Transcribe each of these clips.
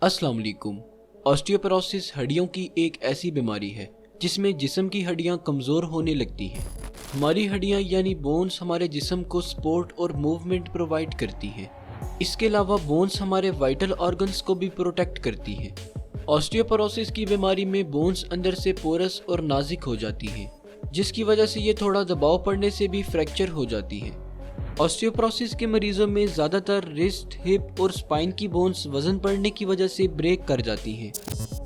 अस्सलाम वालेकुम। ऑस्टियोपोरोसिस हड्डियों की एक ऐसी बीमारी है जिसमें जिस्म की हड्डियां कमज़ोर होने लगती हैं। हमारी हड्डियां यानी बोन्स हमारे जिस्म को सपोर्ट और मूवमेंट प्रोवाइड करती हैं। इसके अलावा बोन्स हमारे वाइटल ऑर्गन्स को भी प्रोटेक्ट करती हैं। ऑस्टियोपोरोसिस की बीमारी में बोन्स अंदर से पोरस और नाजुक हो जाती हैं, जिसकी वजह से ये थोड़ा दबाव पड़ने से भी फ्रैक्चर हो जाती हैं। ऑस्टियोपोरोसिस के मरीजों में ज़्यादातर रिस्ट, हिप और स्पाइन की बोन्स वजन बढ़ने की वजह से ब्रेक कर जाती हैं।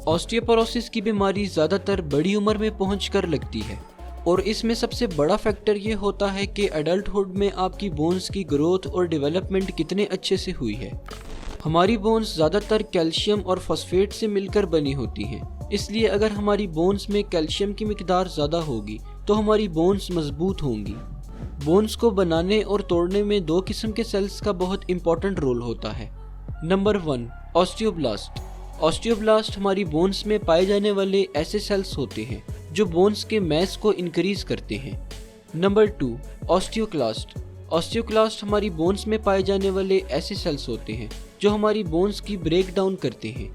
ऑस्टियोपोरोसिस की बीमारी ज़्यादातर बड़ी उम्र में पहुंचकर लगती है और इसमें सबसे बड़ा फैक्टर ये होता है कि एडल्टहुड में आपकी बोन्स की ग्रोथ और डेवलपमेंट कितने अच्छे से हुई है। हमारी बोन्स ज़्यादातर कैल्शियम और फॉस्फेट से मिलकर बनी होती हैं, इसलिए अगर हमारी बोन्स में कैल्शियम की मिकदार ज़्यादा होगी तो हमारी बोन्स मजबूत होंगी। बोन्स को बनाने और तोड़ने में दो किस्म के सेल्स का बहुत इंपॉर्टेंट रोल होता है। Number 1, osteoblast. ऑस्टियोब्लास्ट हमारी बोन्स में पाए जाने वाले ऐसे सेल्स होते हैं जो बोन्स के मैस को इंक्रीज करते हैं। Number 2, osteoclast. ऑस्टियोक्लास्ट हमारी बोन्स में पाए जाने वाले ऐसे सेल्स होते हैं जो हमारी बोन्स की ब्रेक डाउन करते हैं।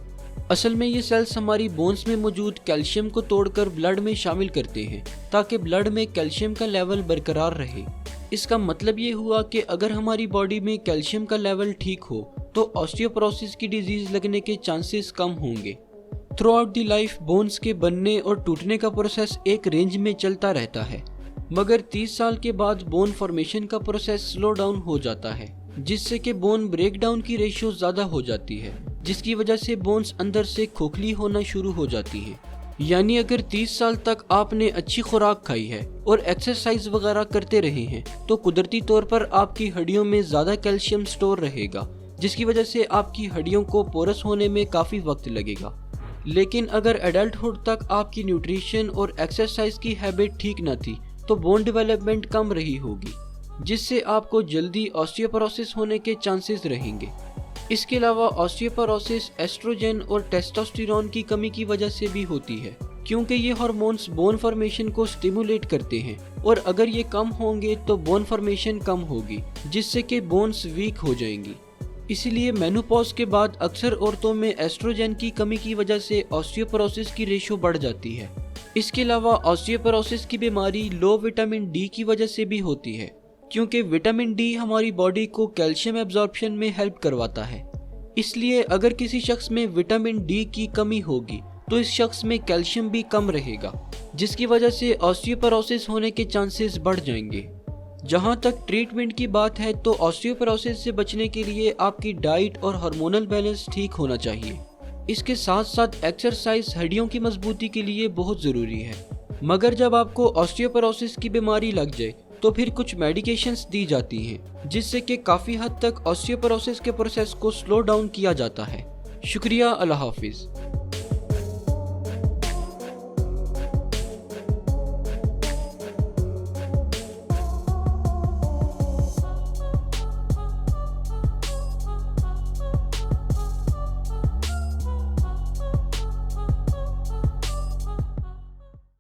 असल में ये सेल्स हमारी बोन्स में मौजूद कैल्शियम को तोड़कर ब्लड में शामिल करते हैं ताकि ब्लड में कैल्शियम का लेवल बरकरार रहे। इसका मतलब ये हुआ कि अगर हमारी बॉडी में कैल्शियम का लेवल ठीक हो तो ऑस्टियोपोरोसिस की डिजीज लगने के चांसेस कम होंगे। Through out the life bones के बनने और टूटने का प्रोसेस एक रेंज में चलता रहता है, मगर 30 साल के बाद बोन फॉर्मेशन का प्रोसेस स्लो डाउन हो जाता है, जिससे कि बोन ब्रेक डाउन की रेशियो ज़्यादा हो जाती है, जिसकी वजह से बोन्स अंदर से खोखली होना शुरू हो जाती है। यानी अगर 30 साल तक आपने अच्छी खुराक खाई है और एक्सरसाइज वगैरह करते रहे हैं तो कुदरती तौर पर आपकी हड्डियों में ज़्यादा कैल्शियम स्टोर रहेगा, जिसकी वजह से आपकी हड्डियों को पोरस होने में काफ़ी वक्त लगेगा। लेकिन अगर एडल्टहुड तक आपकी न्यूट्रिशन और एक्सरसाइज की हैबिट ठीक न थी तो बोन डेवलपमेंट कम रही होगी, जिससे आपको जल्दी ऑस्टियोपोरोसिस होने के चांसेस रहेंगे। इसके अलावा ऑस्टियोपोरोसिस एस्ट्रोजन और टेस्टोस्टेरोन की कमी की वजह से भी होती है, क्योंकि ये हार्मोन्स बोन फॉर्मेशन को स्टिमुलेट करते हैं और अगर ये कम होंगे तो बोन फॉर्मेशन कम होगी, जिससे कि बोन्स वीक हो जाएंगी। इसीलिए मेनोपॉज के बाद अक्सर औरतों में एस्ट्रोजन की कमी की वजह से ऑस्टियोपोरोसिस की रेशो बढ़ जाती है। इसके अलावा ऑस्टियोपोरोसिस की बीमारी लो विटामिन डी की वजह से भी होती है, क्योंकि विटामिन डी हमारी बॉडी को कैल्शियम एब्जॉर्प्शन में हेल्प करवाता है। इसलिए अगर किसी शख्स में विटामिन डी की कमी होगी तो इस शख्स में कैल्शियम भी कम रहेगा, जिसकी वजह से ऑस्टियोपोरोसिस होने के चांसेस बढ़ जाएंगे। जहां तक ट्रीटमेंट की बात है तो ऑस्टियोपोरोसिस से बचने के लिए आपकी डाइट और हार्मोनल बैलेंस ठीक होना चाहिए। इसके साथ साथ एक्सरसाइज हड्डियों की मजबूती के लिए बहुत ज़रूरी है। मगर जब आपको ऑस्टियोपोरोसिस की बीमारी लग जाए तो फिर कुछ मेडिकेशंस दी जाती हैं, जिससे कि काफ़ी हद तक ऑस्टियोपोरोसिस के प्रोसेस को स्लो डाउन किया जाता है। शुक्रिया, अल्लाह हाफिज़।